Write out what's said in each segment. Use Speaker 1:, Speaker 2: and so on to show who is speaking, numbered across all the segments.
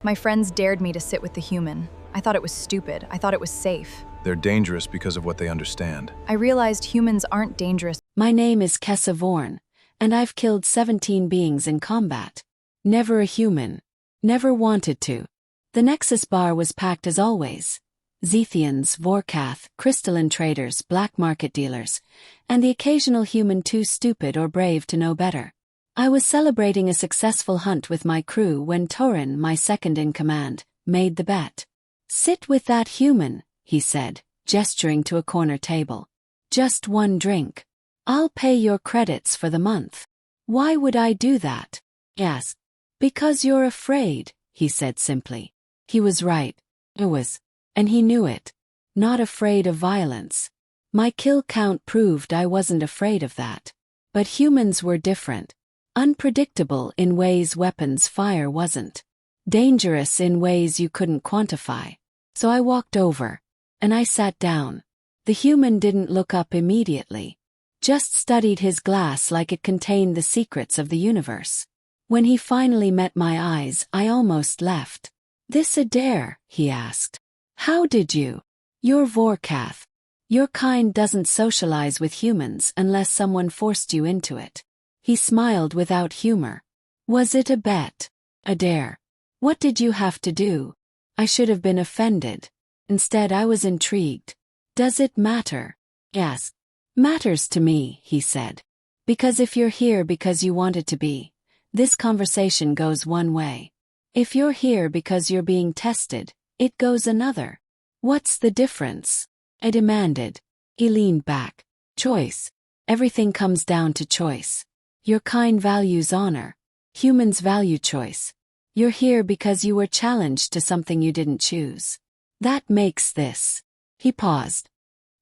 Speaker 1: My friends dared me to sit with the human. I thought it was stupid. I thought it was safe.
Speaker 2: They're dangerous because of what they understand.
Speaker 1: I realized humans aren't dangerous.
Speaker 3: My name is Kessa Vorn, and I've killed 17 beings in combat. Never a human. Never wanted to. The Nexus bar was packed as always. Zethians, Vor'kath, crystalline traders, black market dealers, and the occasional human too stupid or brave to know better. I was celebrating a successful hunt with my crew when Torin, my second-in-command, made the bet. "Sit with that human," he said, gesturing to a corner table. "Just one drink. I'll pay your credits for the month." "Why would I do that?" I asked. "Because you're afraid," he said simply. He was right. I was. And he knew it. Not afraid of violence. My kill count proved I wasn't afraid of that. But humans were different. Unpredictable in ways weapons fire wasn't. Dangerous in ways you couldn't quantify. So I walked over. And I sat down. The human didn't look up immediately. Just studied his glass like it contained the secrets of the universe. When he finally met my eyes, I almost left. "This a dare?" he asked. "How did you?" "You're Vor'kath. Your kind doesn't socialize with humans unless someone forced you into it." He smiled without humor. "Was it a bet? A dare? What did you have to do?" I should have been offended. Instead I was intrigued. "Does it matter?" I asked. "Matters to me," he said. "Because if you're here because you wanted to be, this conversation goes one way. If you're here because you're being tested, it goes another." "What's the difference?" I demanded. He leaned back. "Choice. Everything comes down to choice. Your kind values honor. Humans value choice. You're here because you were challenged to something you didn't choose. That makes this." He paused.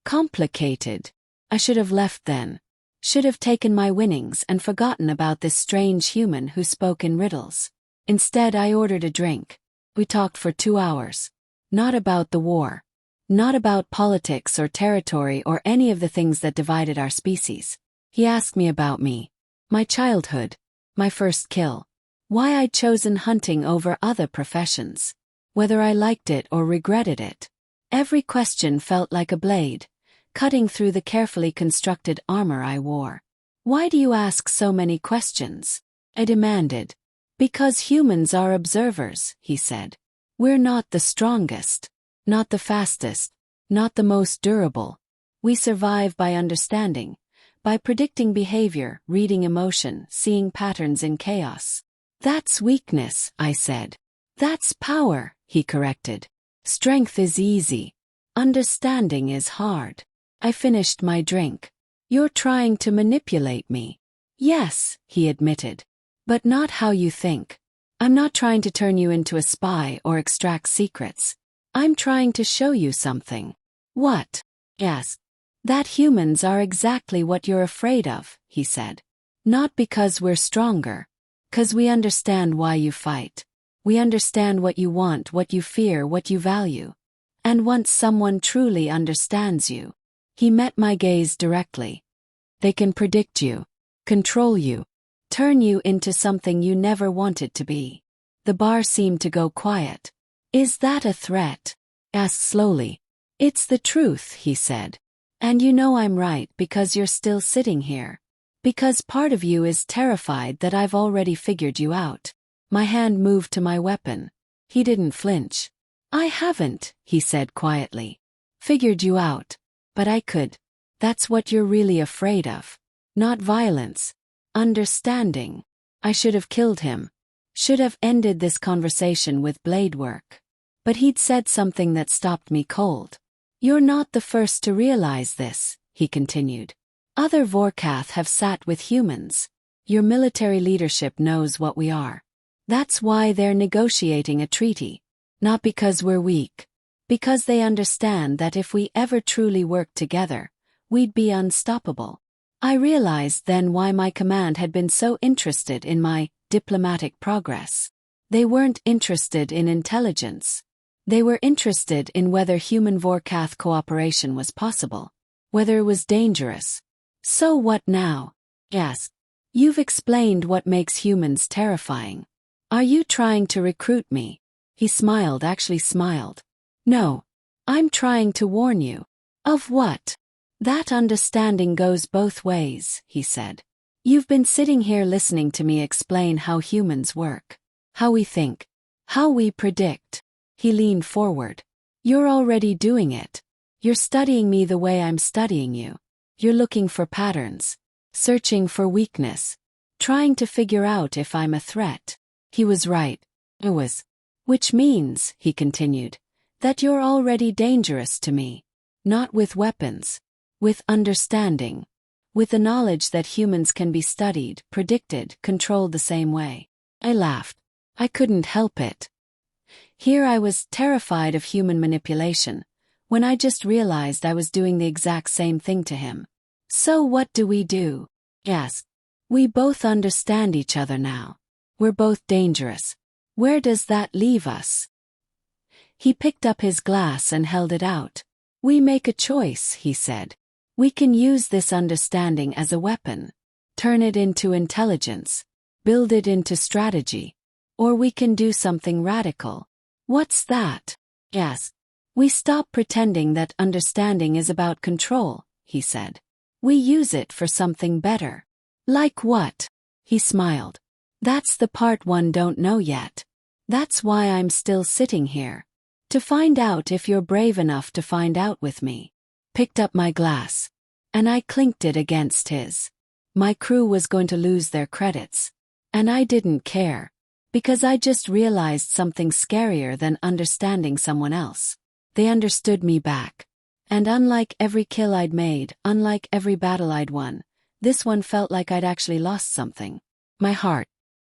Speaker 3: "Complicated. I should have left then. Should have taken my winnings and forgotten about this strange human who spoke in riddles. Instead I ordered a drink. We talked for 2 hours. Not about the war. Not about politics or territory or any of the things that divided our species. He asked me about me. My childhood. My first kill. Why I'd chosen hunting over other professions. Whether I liked it or regretted it. Every question felt like a blade, cutting through the carefully constructed armor I wore. "Why do you ask so many questions?" I demanded. "Because humans are observers," he said. "We're not the strongest. Not the fastest. Not the most durable. We survive by understanding. By predicting behavior, reading emotion, seeing patterns in chaos." "That's weakness," I said. "That's power," he corrected. "Strength is easy. Understanding is hard." I finished my drink. "You're trying to manipulate me." "Yes," he admitted. "But not how you think. I'm not trying to turn you into a spy or extract secrets. I'm trying to show you something." "What?" I asked. "That humans are exactly what you're afraid of," he said. "Not because we're stronger. 'Cause we understand why you fight. We understand what you want, what you fear, what you value. And once someone truly understands you," he met my gaze directly, "they can predict you, control you, turn you into something you never wanted to be." The bar seemed to go quiet. "Is that a threat?" I asked slowly. "It's the truth," he said. "And you know I'm right because you're still sitting here. Because part of you is terrified that I've already figured you out." My hand moved to my weapon. He didn't flinch. "I haven't," he said quietly. "Figured you out. But I could. That's what you're really afraid of. Not violence. Understanding." I should have killed him. Should have ended this conversation with blade work. But he'd said something that stopped me cold. "You're not the first to realize this," he continued. "Other Vor'kath have sat with humans. Your military leadership knows what we are. That's why they're negotiating a treaty. Not because we're weak. Because they understand that if we ever truly worked together, we'd be unstoppable." I realized then why my command had been so interested in my diplomatic progress. They weren't interested in intelligence. They were interested in whether human Vor'kath cooperation was possible. Whether it was dangerous. "So what now?" I asked. "You've explained what makes humans terrifying. Are you trying to recruit me?" He smiled, actually smiled. No. I'm trying to warn you. Of what? That understanding goes both ways, he said. You've been sitting here listening to me explain how humans work, how we think, how we predict. He leaned forward. You're already doing it. You're studying me the way I'm studying you. You're looking for patterns, searching for weakness, trying to figure out if I'm a threat. He was right. I was. Which means, he continued, that you're already dangerous to me. Not with weapons. With understanding. With the knowledge that humans can be studied, predicted, controlled the same way. I laughed. I couldn't help it. Here I was terrified of human manipulation, when I just realized I was doing the exact same thing to him. So what do we do? Yes. We both understand each other now. We're both dangerous. Where does that leave us? He picked up his glass and held it out. We make a choice, he said. We can use this understanding as a weapon, turn it into intelligence, build it into strategy, or we can do something radical. What's that? Yes. We stop pretending that understanding is about control, he said. We use it for something better. Like what? He smiled. That's the part one don't know yet. That's why I'm still sitting here. To find out if you're brave enough to find out with me. Picked up my glass. And I clinked it against his. My crew was going to lose their credits. And I didn't care. Because I just realized something scarier than understanding someone else. They understood me back. And unlike every kill I'd made, unlike every battle I'd won, this one felt like I'd actually lost something. My heart.